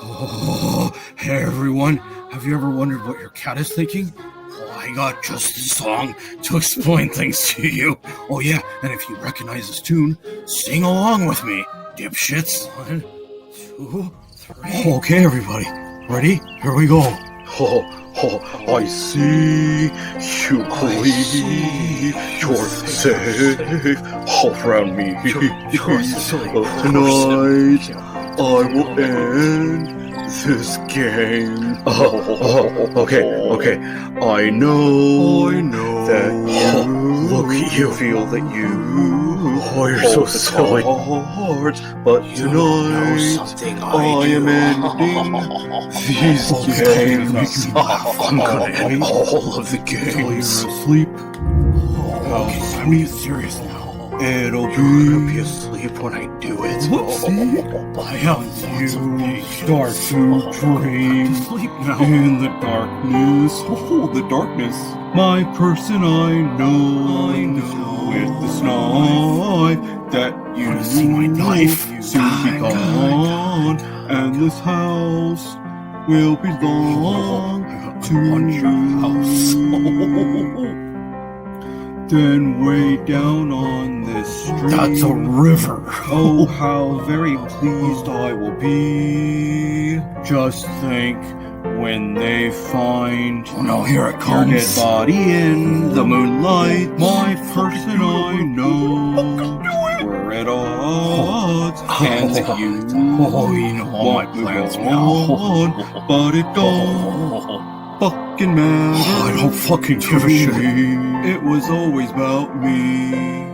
Oh, hey everyone, have you ever wondered what your cat is thinking? Well, I got just the song to explain things to you. Oh yeah, and if you recognize this tune, sing along with me, dipshits. 1, 2, 3. Okay, everybody, ready? Here we go. I see you believe you're safe around me. Tonight I will end this game. Okay. I know that look at you feel that you you're so silly. But tonight I am ending these games. I'm gonna end all of the games. You're asleep. Okay, time to get serious now. It'll be asleep when I do it. Whoopsie. I have You start to dream sleep now. in the darkness. Oh, the darkness. My person I know with this knife that you see my knife. soon be gone, and this house will belong to you. Then way down on this street, That's a river. oh, how very pleased I will be. Just think when they find Oh no, here it your comes. dead body in the moonlight. My person I know we're at odds, and you Oh, you know all my won't move plans on, now. but it don't fucking matter. I don't fucking give a to shit. me. It was always about me.